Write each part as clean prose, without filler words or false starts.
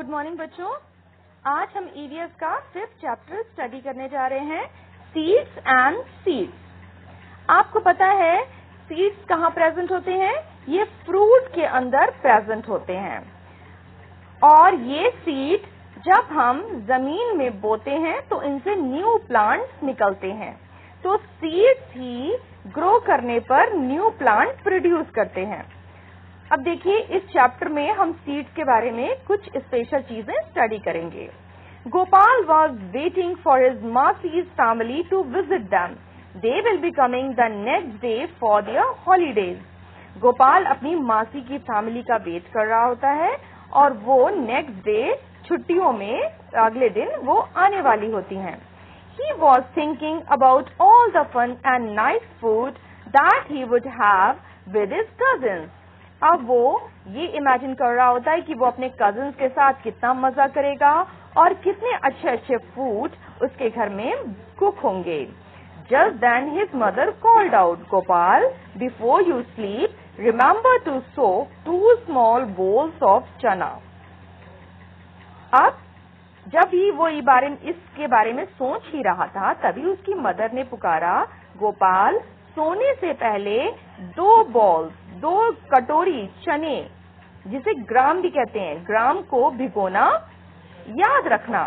Good morning बच्चों। आज हम ईवीएस का 5th चैप्टर स्टडी करने जा रहे हैं, सीड्स एंड सीड्स। आपको पता है सीड्स कहाँ प्रेजेंट होते हैं? ये फ्रूट के अंदर प्रेजेंट होते हैं और ये सीड जब हम जमीन में बोते हैं तो इनसे न्यू प्लांट्स निकलते हैं। तो सीड्स ही ग्रो करने पर न्यू प्लांट प्रोड्यूस करते हैं। अब देखिए इस चैप्टर में हम सीड्स के बारे में कुछ स्पेशल चीजें स्टडी करेंगे। Gopal was waiting for his masi's family to visit them. They will be coming the next day for their holidays. Gopal अपनी मासी की फैमिली का वेट कर रहा होता है और वो नेक्स्ट डे छुट्टियों में अगले दिन वो आने वाली होती हैं। He was thinking about all the fun and nice food that he would have with his cousins. अब वो ये इमेजिन कर रहा होता है कि वो अपने कजिन्स के साथ कितना मजा करेगा और कितने अच्छे अच्छे फूड उसके घर में कुक होंगे। Just then his mother called out, "Gopal, before you sleep, remember to soak 2 small bowls of chana." अब जब ही वो इसके बारे में सोच ही रहा था तभी उसकी मदर ने पुकारा, गोपाल सोने से पहले 2 कटोरी चने, जिसे ग्राम भी कहते हैं, ग्राम को भिगोना याद रखना।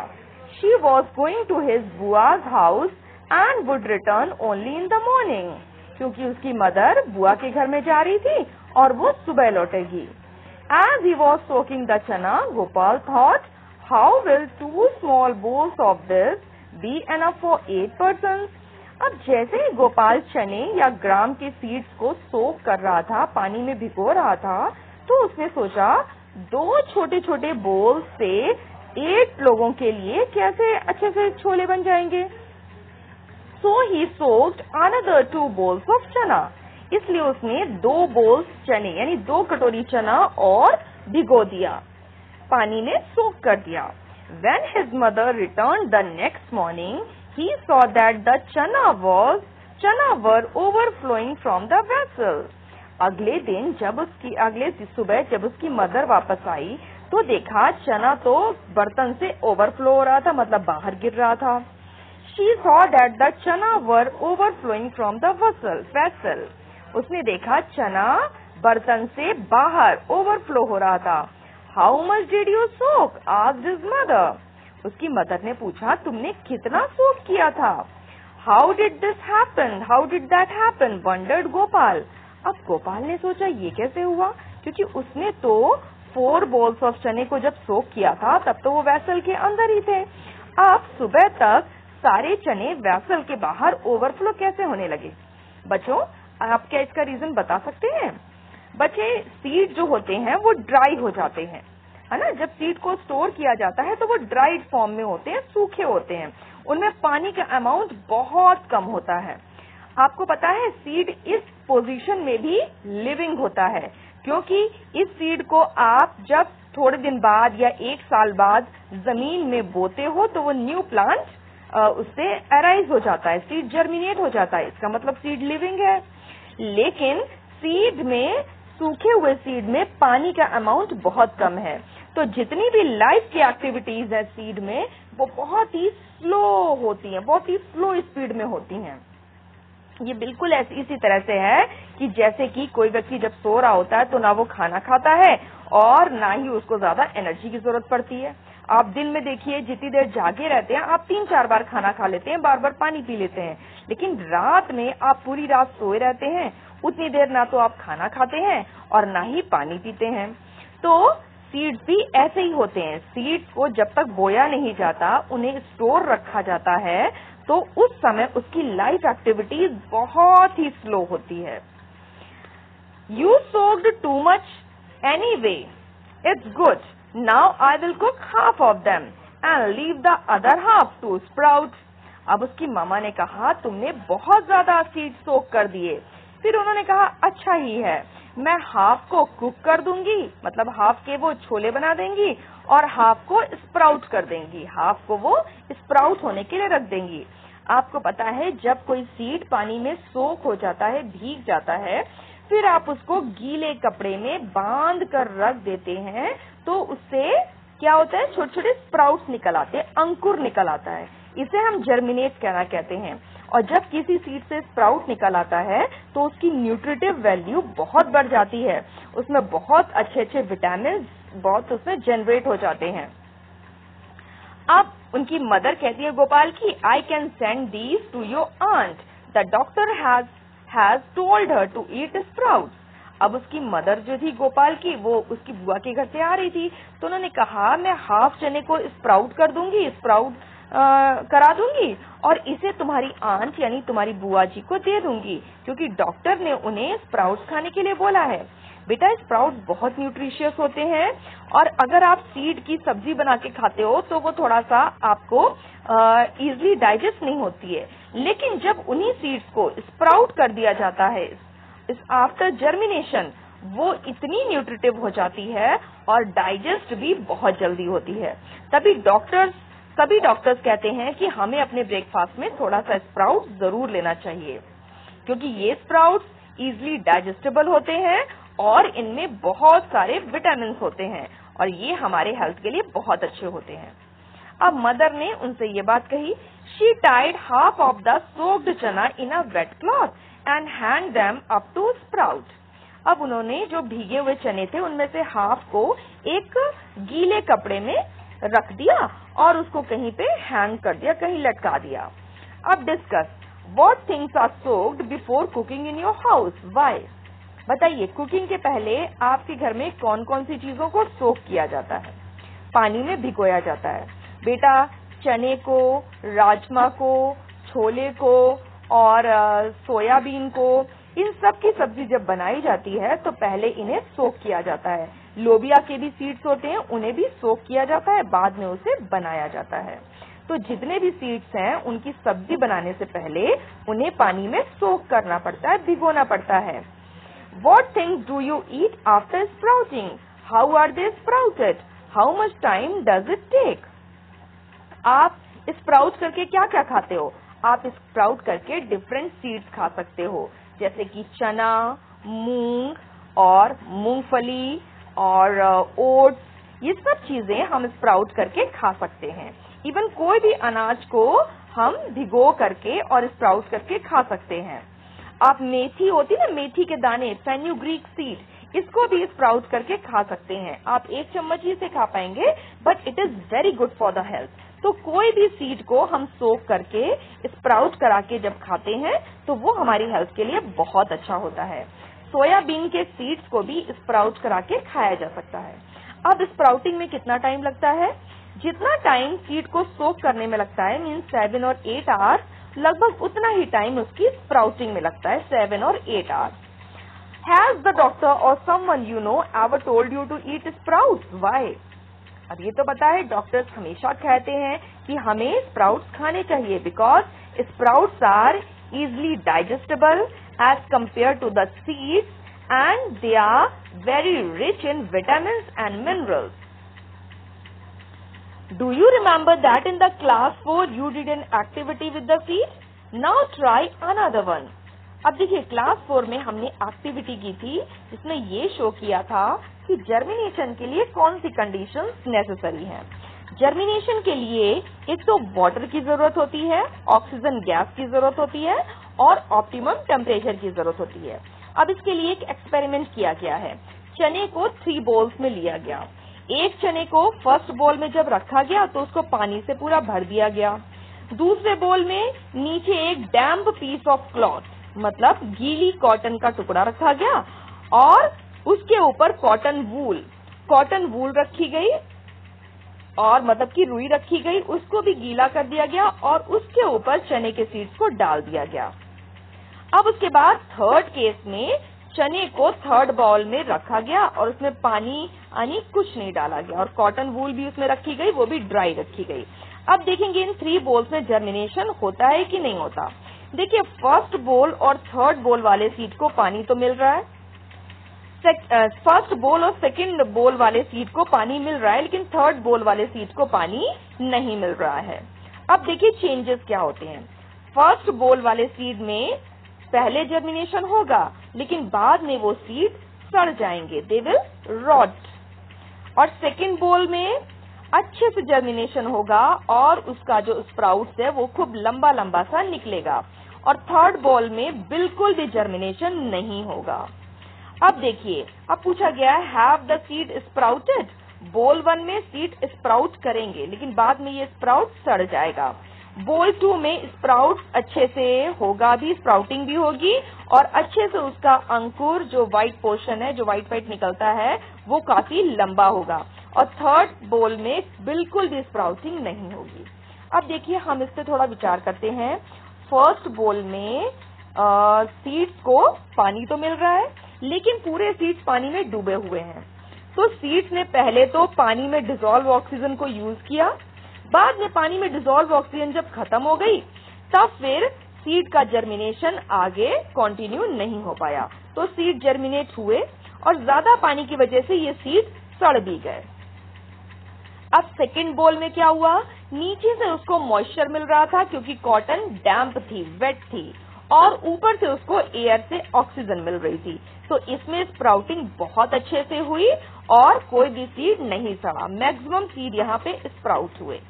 She was going to his बुआ's house and would return only in the morning. क्योंकि उसकी मदर बुआ के घर में जा रही थी और वो सुबह लौटेगी। As he was soaking the chana, Gopal thought, how will 2 small bowls of this be enough for 8 persons? अब जैसे ही गोपाल चने या ग्राम के सीड्स को सोक कर रहा था, पानी में भिगो रहा था, तो उसने सोचा 2 छोटे छोटे बोल से 8 लोगों के लिए कैसे अच्छे से छोले बन जाएंगे। So he soaked another 2 bowls of chana. इसलिए उसने 2 bowls चने यानी 2 कटोरी चना और भिगो दिया, पानी में सोक कर दिया। When his mother returned the next morning, he saw that the chana were overflowing from the vessel. अगले सुबह जब उसकी मदर वापस आई तो देखा चना तो बर्तन से ओवरफ्लो हो रहा था, मतलब बाहर गिर रहा था। She saw that the chana were overflowing from the vessel. उसने देखा चना बर्तन से बाहर ओवरफ्लो हो रहा था। How much did you soak? asked his mother. उसकी मदर ने पूछा, तुमने कितना सोक किया था? How did that happen? wondered Gopal. अब गोपाल ने सोचा ये कैसे हुआ, क्योंकि उसने तो 4 bowls ऑफ चने को जब सोक किया था तब तो वो वैसल के अंदर ही थे। अब सुबह तक सारे चने वैसल के बाहर ओवरफ्लो कैसे होने लगे? बच्चों, आप क्या इसका रीजन बता सकते हैं? बच्चे, सीड जो होते हैं वो ड्राई हो जाते हैं, है ना। जब सीड को स्टोर किया जाता है तो वो ड्राइड फॉर्म में होते हैं, सूखे होते हैं, उनमें पानी का अमाउंट बहुत कम होता है। आपको पता है सीड इस पोजीशन में भी लिविंग होता है, क्योंकि इस सीड को आप जब थोड़े दिन बाद या 1 साल बाद जमीन में बोते हो तो वो न्यू प्लांट उससे अराइज हो जाता है, सीड जर्मिनेट हो जाता है, इसका मतलब सीड लिविंग है। लेकिन सीड में, सूखे हुए सीड में पानी का अमाउंट बहुत कम है, तो जितनी भी लाइफ की एक्टिविटीज है सीड में वो बहुत ही स्लो होती हैं, बहुत ही स्लो स्पीड में होती हैं। ये बिल्कुल इसी तरह से है कि जैसे कि कोई व्यक्ति जब सो रहा होता है तो ना वो खाना खाता है और ना ही उसको ज्यादा एनर्जी की जरूरत पड़ती है। आप दिन में देखिए जितनी देर जागे रहते हैं आप 3-4 बार खाना खा लेते हैं, बार बार पानी पी लेते हैं, लेकिन रात में आप पूरी रात सोए रहते हैं, उतनी देर ना तो आप खाना खाते हैं और ना ही पानी पीते हैं। तो सीड्स भी ऐसे ही होते हैं, सीड्स को जब तक बोया नहीं जाता, उन्हें स्टोर रखा जाता है, तो उस समय उसकी लाइफ एक्टिविटीज बहुत ही स्लो होती है। You soaked too much anyway. It's good. Now I will cook half of them and leave the other half to sprout. अब उसकी मामा ने कहा, तुमने बहुत ज्यादा सीड सोक कर दिए। फिर उन्होंने कहा, अच्छा ही है, मैं हाफ को कुक कर दूंगी, मतलब हाफ के वो छोले बना देंगी और हाफ को स्प्राउट कर देंगी, हाफ को वो स्प्राउट होने के लिए रख देंगी। आपको पता है जब कोई सीड पानी में सोक हो जाता है, भीग जाता है, फिर आप उसको गीले कपड़े में बांध कर रख देते हैं तो उससे क्या होता है, छोटे छोटे स्प्राउट्स निकल आते हैं, अंकुर निकल आता है, इसे हम जर्मिनेट करना कहते हैं। और जब किसी सीड से स्प्राउट निकल आता है तो उसकी न्यूट्रिटिव वैल्यू बहुत बढ़ जाती है, उसमें बहुत अच्छे अच्छे विटामिन बहुत उसमें जनरेट हो जाते हैं। अब उनकी मदर कहती है गोपाल की, I can send these to your aunt, the doctor has told her to eat sprouts. अब उसकी मदर जो थी गोपाल की, वो उसकी बुआ के घर से आ रही थी, तो उन्होंने कहा मैं हाफ चने को स्प्राउट कर दूंगी, स्प्राउट करा दूंगी और इसे तुम्हारी आंट यानी तुम्हारी बुआ जी को दे दूंगी, क्योंकि डॉक्टर ने उन्हें स्प्राउट्स खाने के लिए बोला है। बेटा स्प्राउट बहुत न्यूट्रिशियस होते हैं और अगर आप सीड की सब्जी बना के खाते हो तो वो थोड़ा सा आपको इजीली डाइजेस्ट नहीं होती है, लेकिन जब उन्हीं सीड्स को स्प्राउट कर दिया जाता है इस आफ्टर जर्मिनेशन, वो इतनी न्यूट्रिटिव हो जाती है और डाइजेस्ट भी बहुत जल्दी होती है। सभी डॉक्टर्स कहते हैं कि हमें अपने ब्रेकफास्ट में थोड़ा सा स्प्राउट जरूर लेना चाहिए, क्योंकि ये स्प्राउट्स इजीली डाइजेस्टेबल होते हैं और इनमें बहुत सारे विटामिन होते हैं और ये हमारे हेल्थ के लिए बहुत अच्छे होते हैं। अब मदर ने उनसे ये बात कही, she tied half of the soaked chana in a wet cloth and hand them up to sprout. अब उन्होंने जो भीगे हुए चने थे उनमें से हाफ को एक गीले कपड़े में रख दिया और उसको कहीं पे हैंग कर दिया, कहीं लटका दिया। अब discuss what things are soaked before cooking in your house, why. बताइए कुकिंग के पहले आपके घर में कौन कौन सी चीजों को सोक किया जाता है, पानी में भिगोया जाता है। बेटा चने को, राजमा को, छोले को और सोयाबीन को, इन सब की सब्जी जब बनाई जाती है तो पहले इन्हें सोक किया जाता है। लोबिया के भी सीड्स होते हैं, उन्हें भी सोक किया जाता है, बाद में उसे बनाया जाता है। तो जितने भी सीड्स हैं उनकी सब्जी बनाने से पहले उन्हें पानी में सोक करना पड़ता है, भिगोना पड़ता है। What things do you eat after sprouting? How are they sprouted? How much time does it take? आप स्प्राउट करके क्या क्या खाते हो? आप स्प्राउट करके डिफरेंट सीड्स खा सकते हो, जैसे कि चना, मूंग और मूंगफली और ओट्स, ये सब चीजें हम स्प्राउट करके खा सकते हैं। इवन कोई भी अनाज को हम भिगो करके और स्प्राउट करके खा सकते हैं। आप मेथी होती है ना, मेथी के दाने, फेन्यूग्रीक सीड, इसको भी स्प्राउट करके खा सकते हैं। आप एक चम्मच ही से खा पाएंगे, but it is very good for the health. तो कोई भी सीड को हम सोक करके स्प्राउट करा के जब खाते हैं तो वो हमारी हेल्थ के लिए बहुत अच्छा होता है। सोयाबीन के सीड्स को भी स्प्राउट करा के खाया जा सकता है। अब स्प्राउटिंग में कितना टाइम लगता है? जितना टाइम सीड को सोक करने में लगता है, मीन 7 और 8 आवर्स, लगभग उतना ही टाइम उसकी स्प्राउटिंग में लगता है, 7 और 8 hours. Has the doctor or someone you know ever told you to eat sprouts? Why? अब ये तो पता है डॉक्टर्स हमेशा कहते हैं कि हमें स्प्राउट्स खाने चाहिए, because sprouts are easily digestible as compared to the seeds and they are very rich in vitamins and minerals. Do you remember that in the class 4 you did an activity with the seeds? Now try another one. अब देखिए class 4 में हमने activity की थी जिसमें ये show किया था कि जर्मिनेशन के लिए कौन सी कंडीशंस नेसेसरी हैं। जर्मिनेशन के लिए एक तो वाटर की जरूरत होती है, ऑक्सीजन गैस की जरूरत होती है और ऑप्टिमम टेम्परेचर की जरूरत होती है। अब इसके लिए एक एक्सपेरिमेंट किया गया है। चने को 3 बॉल्स में लिया गया। एक चने को फर्स्ट बॉल में जब रखा गया तो उसको पानी से पूरा भर दिया गया। दूसरे बॉल में नीचे एक डैम्प पीस ऑफ क्लॉथ, मतलब गीली कॉटन का टुकड़ा रखा गया और उसके ऊपर कॉटन वूल रखी गई और मतलब की रुई रखी गई, उसको भी गीला कर दिया गया और उसके ऊपर चने के सीड्स को डाल दिया गया। अब उसके बाद थर्ड केस में चने को थर्ड बॉल में रखा गया और उसमें पानी यानी कुछ नहीं डाला गया और कॉटन वूल भी उसमें रखी गई, वो भी ड्राई रखी गई। अब देखेंगे इन 3 बॉल्स में जर्मिनेशन होता है कि नहीं होता। देखिए फर्स्ट बॉल और थर्ड बॉल वाले सीड को पानी तो मिल रहा है, फर्स्ट बॉल और सेकंड बॉल वाले सीड को पानी मिल रहा है, लेकिन थर्ड बॉल वाले सीड को पानी नहीं मिल रहा है। अब देखिए चेंजेस क्या होते हैं। फर्स्ट बॉल वाले सीड में पहले जर्मिनेशन होगा, लेकिन बाद में वो सीड सड़ जाएंगे, दे विल रॉट। और सेकंड बॉल में अच्छे से जर्मिनेशन होगा और उसका जो स्प्राउट्स है वो खूब लंबा लंबा सा निकलेगा। और थर्ड बॉल में बिल्कुल भी जर्मिनेशन नहीं होगा। अब देखिए, अब पूछा गया है have the seed sprouted. Ball 1 में सीड स्प्राउट करेंगे, लेकिन बाद में ये स्प्राउट सड़ जाएगा। बॉल 2 में स्प्राउट अच्छे से होगा भी, स्प्राउटिंग भी होगी और अच्छे से उसका अंकुर जो व्हाइट पोर्शन है, जो व्हाइट निकलता है, वो काफी लंबा होगा। और थर्ड बॉल में बिल्कुल भी स्प्राउटिंग नहीं होगी। अब देखिए, हम इस पे थोड़ा विचार करते हैं। फर्स्ट बॉल में सीड्स को पानी तो मिल रहा है, लेकिन पूरे सीड्स पानी में डूबे हुए हैं। तो सीड्स ने पहले तो पानी में डिसॉल्व ऑक्सीजन को यूज किया, बाद में पानी में डिसॉल्व ऑक्सीजन जब खत्म हो गई, तब फिर सीड का जर्मिनेशन आगे कंटिन्यू नहीं हो पाया। तो सीड जर्मिनेट हुए और ज्यादा पानी की वजह से ये सीड सड़ भी गए। अब सेकंड बॉल में क्या हुआ, नीचे से उसको मॉइस्चर मिल रहा था क्योंकि कॉटन डैम्प थी, वेट थी, और ऊपर से उसको एयर से ऑक्सीजन मिल रही थी। तो इसमें स्प्राउटिंग बहुत अच्छे से हुई और कोई भी सीड नहीं सड़ा। मैक्सिमम सीड यहाँ पे स्प्राउट हुए।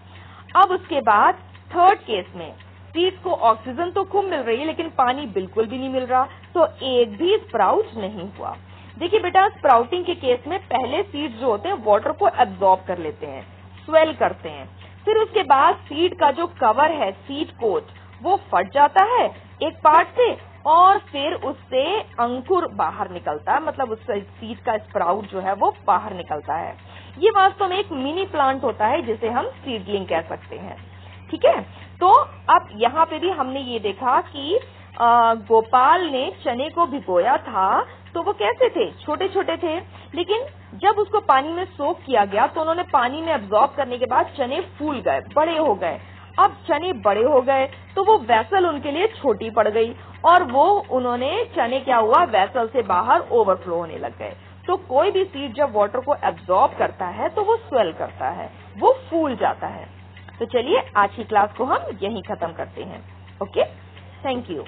अब उसके बाद थर्ड केस में सीड को ऑक्सीजन तो खूब मिल रही है, लेकिन पानी बिल्कुल भी नहीं मिल रहा, तो एक भी स्प्राउट नहीं हुआ। देखिए बेटा, स्प्राउटिंग के केस में पहले सीड्स जो होते हैं वाटर को एब्जॉर्ब कर लेते हैं, स्वेल करते हैं। फिर उसके बाद सीड का जो कवर है, सीड कोट, वो फट जाता है एक पार्ट से और फिर उससे अंकुर बाहर निकलता है, मतलब उस सीड का स्प्राउट जो है वो बाहर निकलता है। ये वास्तव में एक मिनी प्लांट होता है जिसे हम सीडलिंग कह सकते हैं। ठीक है, तो अब यहाँ पे भी हमने ये देखा कि गोपाल ने चने को भिगोया था, तो वो कैसे थे, छोटे छोटे थे, लेकिन जब उसको पानी में सोक किया गया तो उन्होंने पानी में एब्जॉर्ब करने के बाद चने फूल गए, बड़े हो गए। अब चने बड़े हो गए तो वो वेसल उनके लिए छोटी पड़ गई और वो उन्होंने चने क्या हुआ, वेसल से बाहर ओवरफ्लो होने लग गए। तो कोई भी सीड जब वाटर को एब्जॉर्ब करता है तो वो स्वेल करता है, वो फूल जाता है। तो चलिए आज की क्लास को हम यहीं खत्म करते हैं। Okay, thank you.